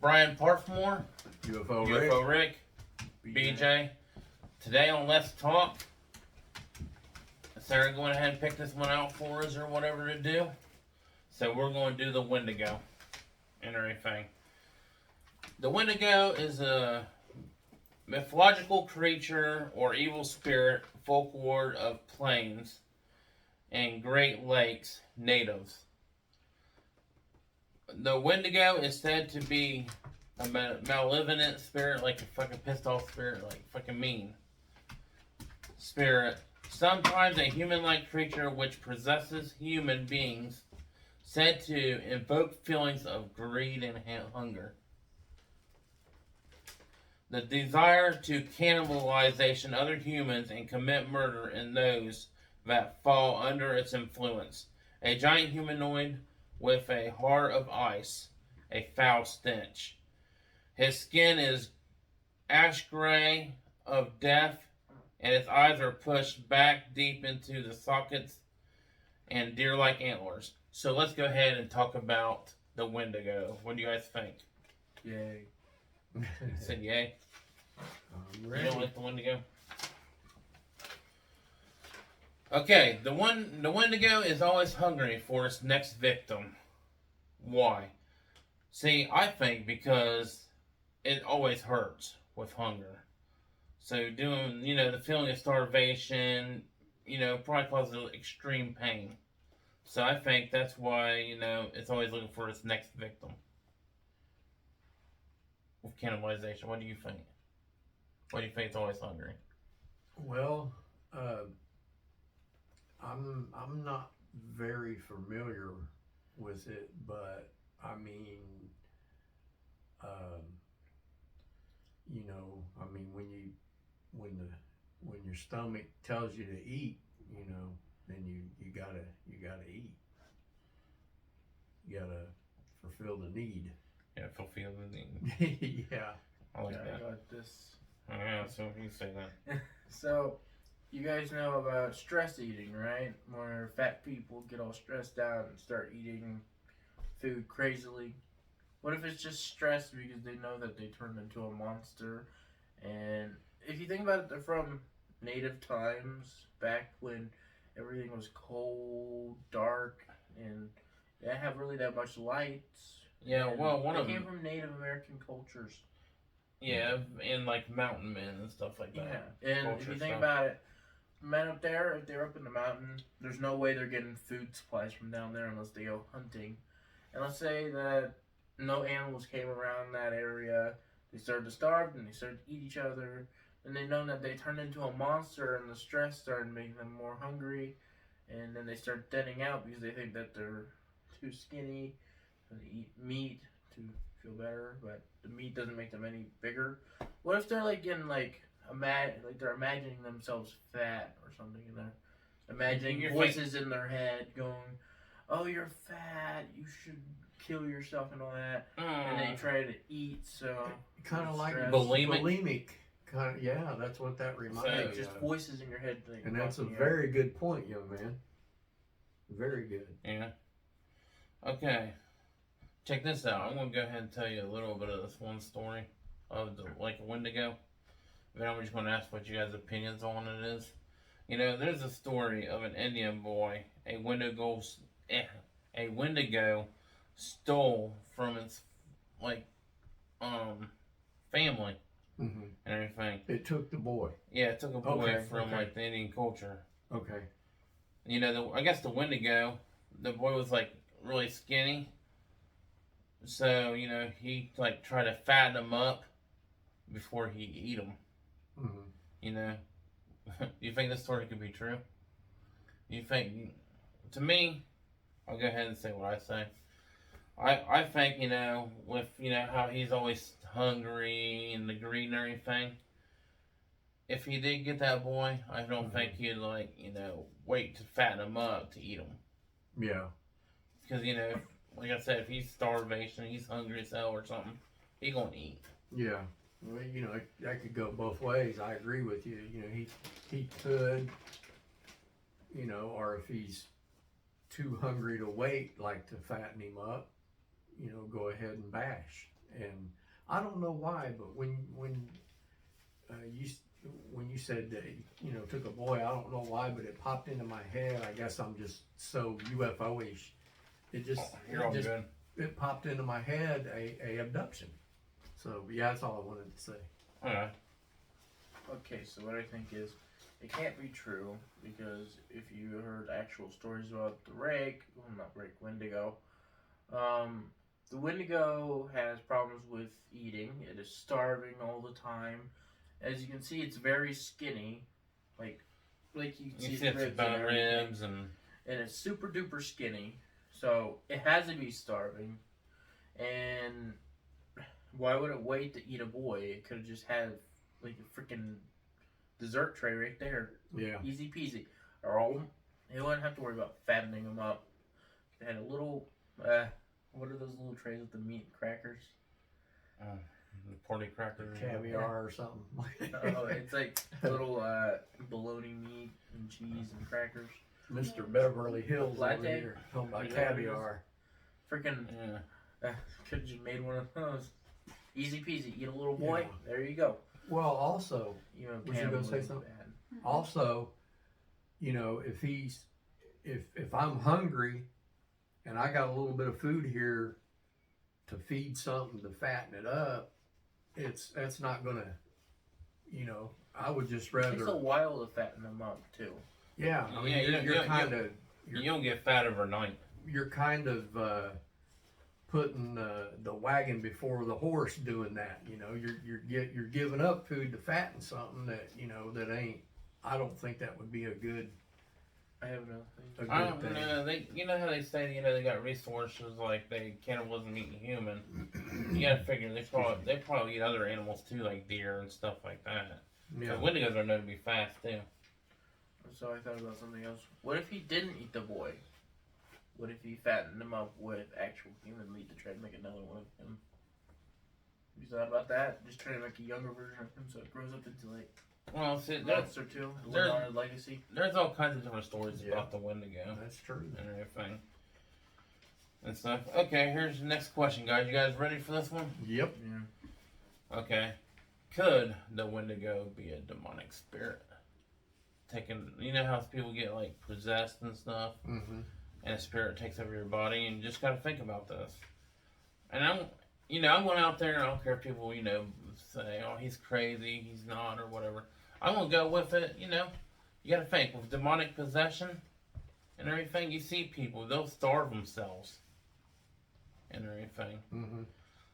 Brian Parthemore, UFO Rick, BJ. Today on Let's Talk, Sarah going ahead and pick this one out for us or whatever to do. So we're going to do the wendigo and everything. The wendigo is a mythological creature or evil spirit folklore of plains and Great Lakes natives. The wendigo is said to be a malevolent spirit, like a fucking pissed off spirit, like fucking mean spirit. Sometimes a human-like creature which possesses human beings, said to invoke feelings of greed and hunger. The desire to cannibalization other humans and commit murder in those that fall under its influence. A giant humanoid with a heart of ice, a foul stench. His skin is ash gray of death, and his eyes are pushed back deep into the sockets and deer-like antlers. So let's go ahead and talk about the wendigo. What do you guys think? Yay. You said yay? I'm You ready. don't like the wendigo? Okay, the wendigo is always hungry for its next victim. Why? See, I think because it always hurts with hunger. So doing, the feeling of starvation, probably causes extreme pain. So I think that's why, it's always looking for its next victim. With cannibalization, what do you think? Why do you think it's always hungry? Well, I'm not very familiar with it, but I mean, when your stomach tells you to eat, then you gotta eat. You gotta fulfill the need. Yeah, fulfill the need. Yeah. I like I that. got this. Yeah, so you say that. So, you guys know about stress eating, right? Where fat people get all stressed out and start eating food crazily. What if it's just stress because they know that they turned into a monster? And if you think about it, they're from native times, back when everything was cold, dark, and they didn't have really that much light. Yeah, And well, one they of came them. from Native American cultures. Yeah, and like mountain men and stuff like Yeah, that. and if Culture you think stuff. about it, men up there, if they're up in the mountain, there's no way they're getting food supplies from down there unless they go hunting. And let's say that no animals came around that area, they started to starve and they started to eat each other, and they know that they turned into a monster and the stress started making them more hungry, and then they start thinning out because they think that they're too skinny, and they eat meat to feel better, but the meat doesn't make them any bigger. What if they're like getting like they're imagining themselves fat or something, and they're imagining You're voices in their head going, "Oh, you're fat. You should kill yourself and all that." And they try to eat, so Kind of like stress. Bulimic. Kind of, yeah, that's what that reminds like me just of. voices in your head. Like, And that's a fucking very good point, young man. Very good. Yeah. Okay. Check this out. I'm gonna go ahead and tell you a little bit of this one story of the wendigo. Then I'm just gonna ask what you guys' opinions on it is. There's a story of an Indian boy. A wendigo stole from its family Mm-hmm. and everything. It took the boy. Yeah, it took a boy Okay, from okay. like the Indian culture. Okay. I guess the wendigo, the boy was like really skinny. So, he like tried to fatten him up before he eat him. Mm-hmm. You think this story could be true? You think, to me, I'll go ahead and say what I say. I think, with, how he's always hungry and the greed and everything, if he did get that boy, I don't think he'd, wait to fatten him up to eat him. Yeah. Because, like I said, if he's starvation, he's hungry as hell or something, he gonna eat. Yeah. Well, that could go both ways. I agree with you. He could, or if he's too hungry to wait, like to fatten him up, go ahead and bash And I don't know why, but you when you said that, you know, took a boy, I don't know why, but it popped into my head. I guess I'm just so UFO-ish. It just, You're all it just good. it popped into my head a abduction. So yeah, that's all I wanted to say. Alright. Okay, so what I think is, it can't be true, because if you heard actual stories about the Wendigo, the Wendigo has problems with eating. It is starving all the time. As you can see, it's very skinny, like you You see see its its ribs and bone everything. ribs and And it's super duper skinny, so it has to be starving. And why would it wait to eat a boy? It could have just had like a freaking dessert tray right there. Yeah. Easy peasy. Or all, they wouldn't have to worry about fattening them up. They had a little, what are those little trays with the meat and crackers? the porty crackers. Caviar or something. Oh, it's like little bologna meat and cheese and crackers. Mr. Beverly Hills over Latte? here talking about Yeah, caviar. Freaking, Yeah. could have just made one of those. Easy peasy. Eat a little boy. Yeah. There you go. Well, also, You know, Was you gonna say cannibalism's something? bad. also, you know, if I'm hungry and I got a little bit of food here to feed something to fatten it up, that's not gonna, you know, I would just It takes a rather, while to fatten them up too. yeah. I mean, Yeah, you're kind of You don't get fat overnight. you're kind of putting the wagon before the horse doing that. You know, you're giving up food to fatten something that, you know, that ain't. I don't think that would be a good I have nothing. a I good don't thing. know. You know how they say, they got resources like cannibalism eating human. You gotta figure they probably eat other animals too, like deer and stuff like that. Yeah. So wendigos are known to be fast too. So I thought about something else. What if he didn't eat the boy? What if he fattened him up with actual human meat to try to make another one of him? You thought about that? Just trying to make a younger version of him so it grows up into like Well, see, monster too. there's- Live on a legacy. there's all kinds of different stories Yeah. about the wendigo That's true. and everything and stuff. Okay, here's the next question, guys. You guys ready for this one? Yep. Yeah. Okay. Could the wendigo be a demonic spirit? Taking, you know how people get like possessed and stuff, Mm-hmm. and a spirit takes over your body, and you just gotta think about this. And I'm going out there, and I don't care if people, say, oh, he's crazy, he's not, or whatever. I'm gonna go with it. You gotta think with demonic possession and everything. You see people, they'll starve themselves and everything. Mm-hmm.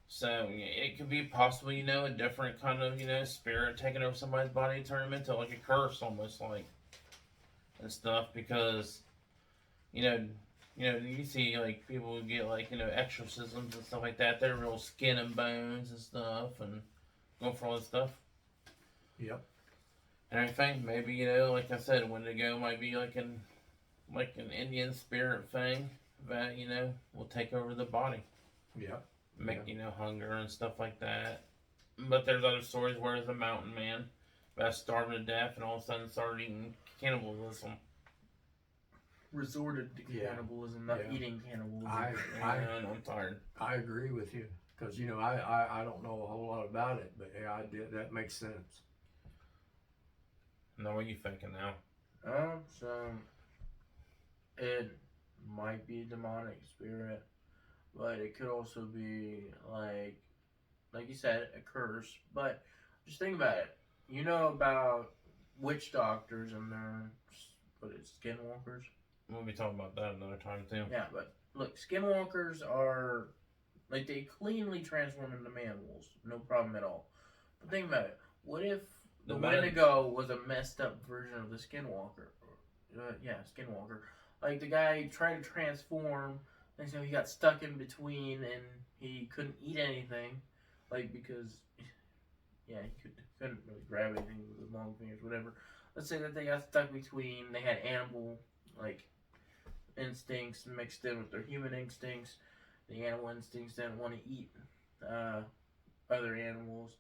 So it could be possibly, a different kind of, spirit taking over somebody's body and turn them into like a curse, almost like, and stuff. Because, you see like people who get like exorcisms and stuff like that. They're real skin and bones and stuff, and going for all this stuff Yep. and everything. Maybe like I said, Wendigo might be like an Indian spirit thing that will take over the body. Yep. Make hunger and stuff like that. But there's other stories where there's a mountain man that's starving to death and all of a sudden started eating cannibalism. Resorted to Yeah. cannibalism, not Yeah. eating cannibalism. And I'm tired. I agree with you because I don't know a whole lot about it, but yeah, I did. That makes sense. Now what are you thinking now? So it might be a demonic spirit, but it could also be like you said, a curse. But just think about it. You know about witch doctors and their skinwalkers? We'll be talking about that another time too. Yeah, but look, skinwalkers are like they cleanly transform into man-wolves, no problem at all. But think about it. What if the Wendigo was a messed up version of the skinwalker? Skinwalker. Like the guy tried to transform, and so he got stuck in between, and he couldn't eat anything, because he couldn't really grab anything with his long fingers, whatever. Let's say that they got stuck between. They had animal instincts mixed in with their human instincts. The animal instincts didn't want to eat other animals.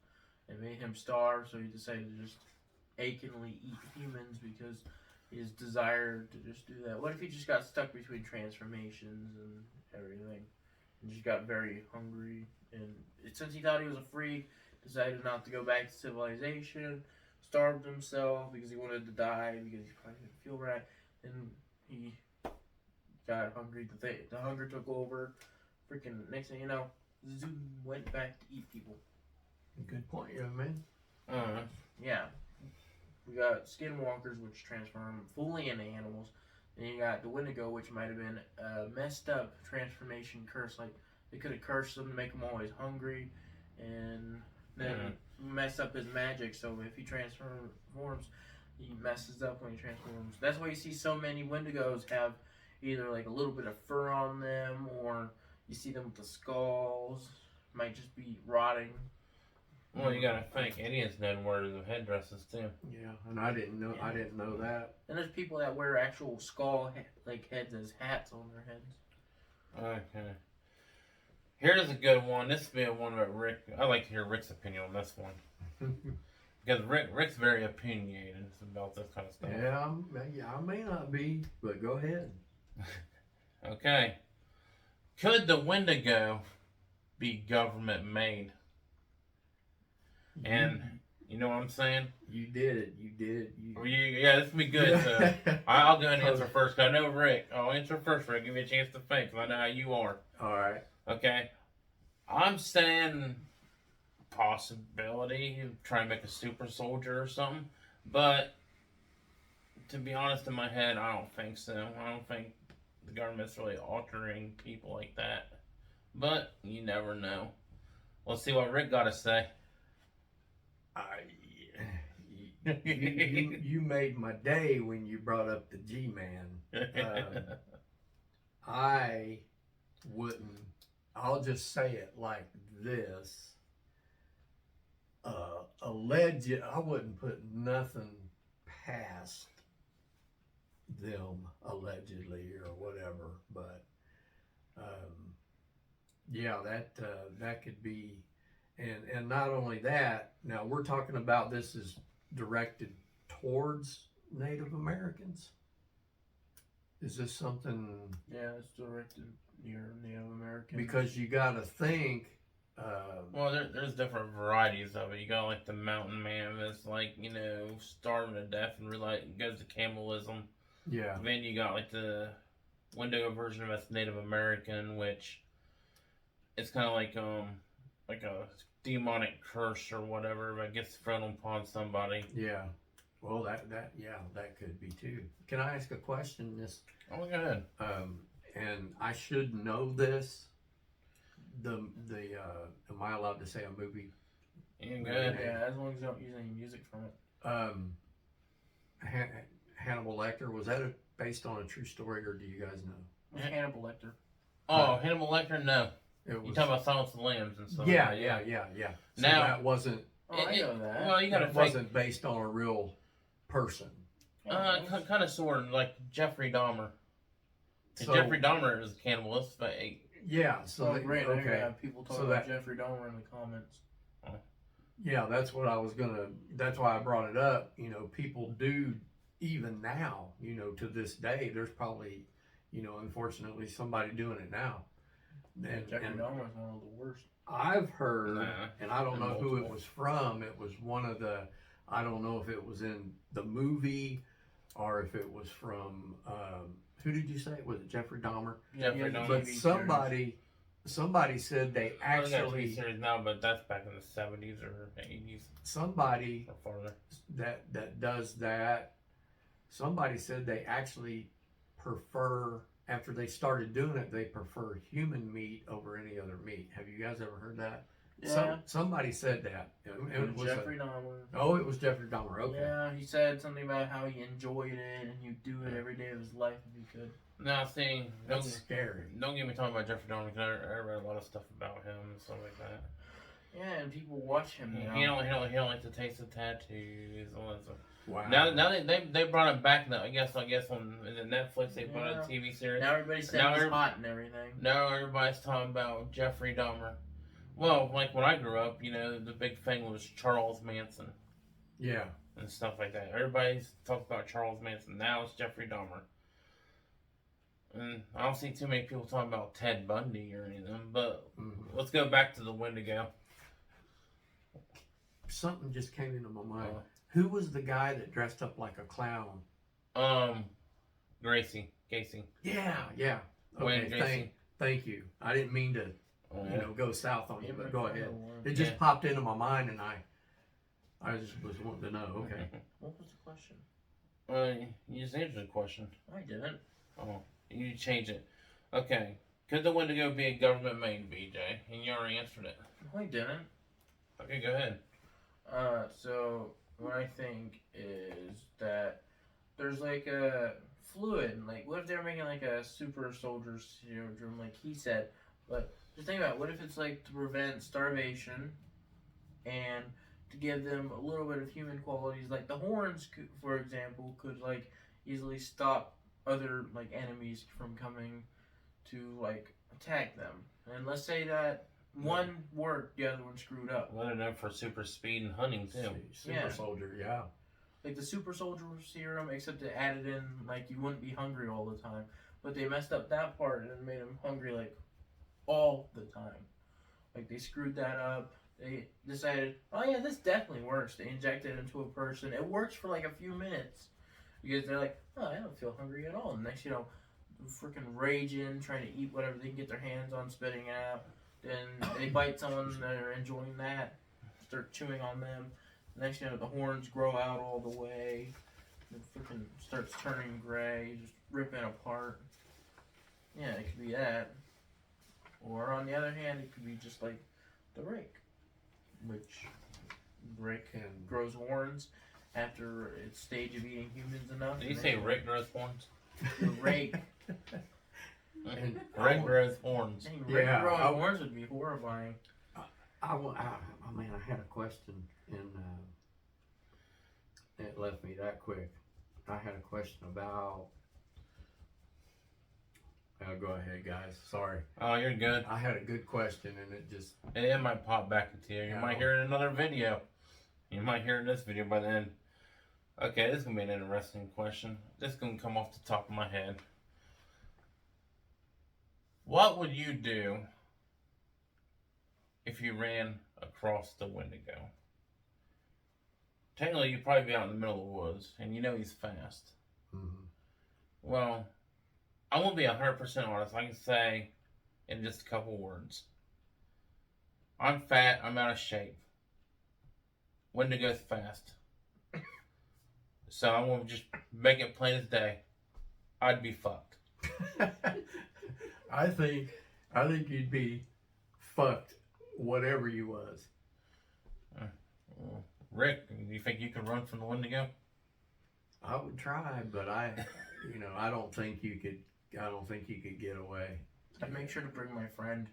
It made him starve, so he decided to just achingly eat humans because his desire to just do that. What if he just got stuck between transformations and everything? He just got very hungry, and since he thought he was a freak, decided not to go back to civilization, starved himself because he wanted to die because he probably didn't feel right, and he got hungry. The hunger took over. Freaking next thing you know, Zoom went back to eat people. Good point, young man. Yeah. We got skinwalkers, which transform fully into animals. Then you got the wendigo, which might have been a messed up transformation curse. Like, they could have cursed him to make him always hungry, and then mess up his magic. So if he transforms, he messes up when he transforms. That's why you see so many wendigos have either like a little bit of fur on them, or you see them with the skulls. Might just be rotting. Well, you gotta think Indians know wear the headdresses too. Yeah, and I didn't know. I didn't know that. And there's people that wear actual skull heads as hats on their heads. Okay. Here's a good one. This will be a one about Rick. I'd like to hear Rick's opinion on this one. Because Rick's very opinionated about this kind of stuff. Yeah, I may not be, but go ahead. Okay. Could the Wendigo be government made? And you know what I'm saying? You did it. Yeah, this will be good. So I'll go ahead and answer first. Cause I know Rick. I'll answer first, Rick. Give me a chance to think. Cause I know how you are. All right. Okay. I'm saying possibility of trying to make a super soldier or something. But to be honest, in my head, I don't think so. I don't think the government's really altering people like that. But you never know. Let's see what Rick got to say. You made my day when you brought up the G-Man. I wouldn't. I'll just say it like this. Alleged. I wouldn't put nothing past them allegedly or whatever, but yeah, that could be. And not only that, now we're talking about this is directed towards Native Americans. Is this something? Yeah, it's directed near Native Americans. Because you got to think. Well, there's different varieties of it. You got like the mountain man that's like, starving to death and goes to cannibalism. Yeah. Then you got like the Wendigo version of it's Native American, which it's kind of like a demonic curse or whatever that gets thrown upon somebody. Yeah. Well, that could be too. Can I ask a question? Oh, go ahead. And I should know this. Am I allowed to say a movie? Yeah, good. Yeah, as long as you don't use any music from it. Hannibal Lecter, was that based on a true story, or do you guys know? Hannibal Lecter. Oh, Hannibal Lecter? No. You talking about Silence of the Lambs and stuff. Yeah. So now that wasn't. Oh, I know that. Well, you got to It wasn't based on a real person. Kind of sort of like Jeffrey Dahmer. So, Jeffrey Dahmer is a cannibalist, but yeah. So great. okay. Okay. People talking about Jeffrey Dahmer in the comments. Yeah, that's what I was gonna. That's why I brought it up. People do even now. To this day, there's probably, unfortunately, somebody doing it now. And Jeffrey Dahmer is one of the worst. I've heard, and I don't know who it was from. It was one of the. I don't know if it was in the movie, or if it was from. Who did you say? Was it Jeffrey Dahmer? Jeffrey Dahmer. But somebody said they actually series now, but that's back in the 70s or 80s. Somebody or farther. that does that. Somebody said they actually prefer, after they started doing it, they prefer human meat over any other meat. Have you guys ever heard that? Yeah. Somebody said that. It was Jeffrey Dahmer. Oh, it was Jeffrey Dahmer. Okay. Yeah, he said something about how he enjoyed it and he'd do it every day of his life if he could. Now, see, that's scary. Don't get me talking about Jeffrey Dahmer, because I read a lot of stuff about him and stuff like that. Yeah, and people watch him now. He don't like to taste the tattoos. All that stuff. Wow. Now they brought it back. Now I guess on the Netflix they brought a TV series. Now everybody's saying he's hot and everything. Now everybody's talking about Jeffrey Dahmer. Well, like when I grew up, the big thing was Charles Manson. Yeah. And stuff like that. Everybody's talking about Charles Manson. Now it's Jeffrey Dahmer. And I don't see too many people talking about Ted Bundy or anything, but Mhm. let's go back to the Wendigo. Something just came into my mind. Oh. Who was the guy that dressed up like a clown? Casey. Yeah. Wayne Okay, Gacy. thank you. I didn't mean to, Oh, go south on you, but go ahead. It Yeah. just popped into my mind, and I just was wanting to know. Okay. What was the question? You just answered the question. I didn't. Oh, you change it. Okay. Could the Wendigo be a government made, BJ? And you already answered it. No, I didn't. Okay, go ahead. So what I think is that there's like a fluid. Like, what if they're making like a super soldier serum, like he said? But just think about it, what if it's like to prevent starvation and to give them a little bit of human qualities, like the horns, for example, could like easily stop other like enemies from coming to like attack them. And let's say that one worked, the other one screwed up. Let it know for super speed and hunting too. Super Yeah. soldier, yeah. Like the super soldier serum, except it added in like you wouldn't be hungry all the time. But they messed up that part and made them hungry like all the time. Like they screwed that up. They decided, oh yeah, this definitely works. They inject it into a person. It works for like a few minutes because they're like, oh, I don't feel hungry at all. And next, freaking raging, trying to eat whatever they can get their hands on, spitting out. Then they bite someone, they're enjoying that, start chewing on them. Next, the horns grow out all the way. It freaking starts turning gray, just ripping apart. Yeah, it could be that. Or on the other hand, it could be just like the rake, which rake grows horns after its stage of eating humans enough. Did you say Rick grows horns? The rake. And Rick grows horns. Dang, Rick Yeah, growing I- horns would be horrifying. I had a question, and it left me that quick. I had a question about. Go ahead, guys. Sorry. Oh, you're good. I had a good question, and it just. It might pop back into you. You Yeah. might hear it in another video. You might hear it in this video by then. Okay, this is going to be an interesting question. This is going to come off the top of my head. What would you do if you ran across the Wendigo? Technically, you'd probably be out in the middle of the woods, and you know he's fast. Mhm. Well, I won't be 100% honest. I can say in just a couple words. I'm fat. I'm out of shape. Wendigo's fast. So I'm going to just make it plain as day. I'd be fucked. I think you'd be fucked, whatever you was. Rick, do you think you could run from the Wendigo? I would try, but I don't think you could. I don't think you could get away. I'd make sure to bring my friend.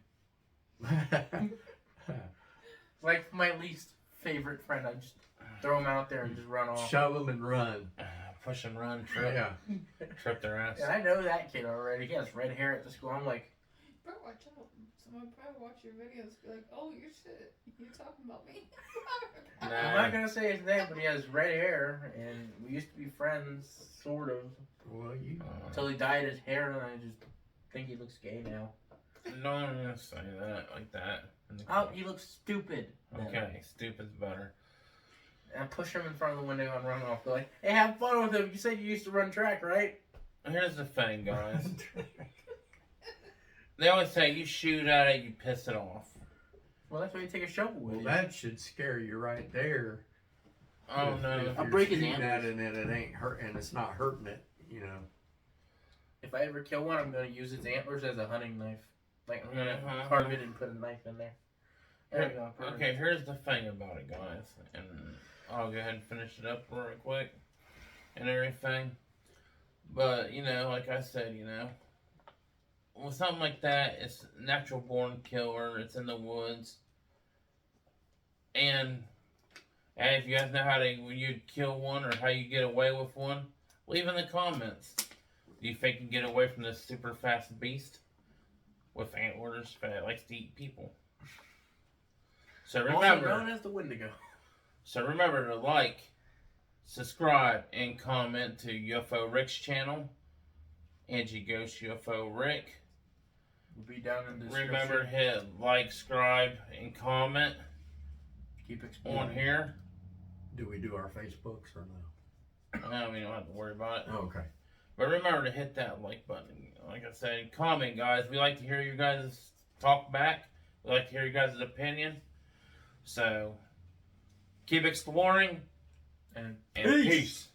Like my least favorite friend. I'd just throw him out there and just run off. Shove them and run. Push and run, trip, Yeah. trip their ass. And I know that kid already. He has red hair at the school. I'm like, Bro, watch out. Someone probably watch your videos and be like, oh, you're shit. You're talking about me. I'm Nah. not gonna say his name, but he has red hair, and we used to be friends, sort of, Well, you. until he dyed his hair, and I just think he looks gay now. No, I'm gonna say that like that. Oh, he looks stupid. then. Okay, stupid's better. And I push him in front of the window and run off. Be like, hey, have fun with him. You said you used to run track, right? Here's the thing, guys. They always say you shoot at it, you piss it off. Well, that's why you take a shovel with Well, you. that should scare you right there. Oh If no. I'll you're break his shooting at antlers. it and it ain't hurt, and it's not hurting it. If I ever kill one, I'm gonna use its antlers as a hunting knife. Like I'm gonna Mhm. carve it and put a knife in there. There we go. perfect. Okay, here's the thing about it, guys, and I'll go ahead and finish it up real quick and everything. But like I said, with something like that, it's natural born killer. It's in the woods, and if you guys know how when you kill one or how you get away with one, leave in the comments. Do you think you can get away from this super fast beast with antlers that likes to eat people? So remember. Also known as the Wendigo. So remember to like, subscribe, and comment to UFO Rick's channel. Angie Ghost UFO Rick. Will be down in the description. Remember to hit like, subscribe, and comment Keep exploring. on here. Do we do our Facebooks or no? No, we don't have to worry about it. Oh, okay. But remember to hit that like button. Like I said, comment, guys. We like to hear you guys talk back. We like to hear you guys' opinion. So, keep exploring. And And peace.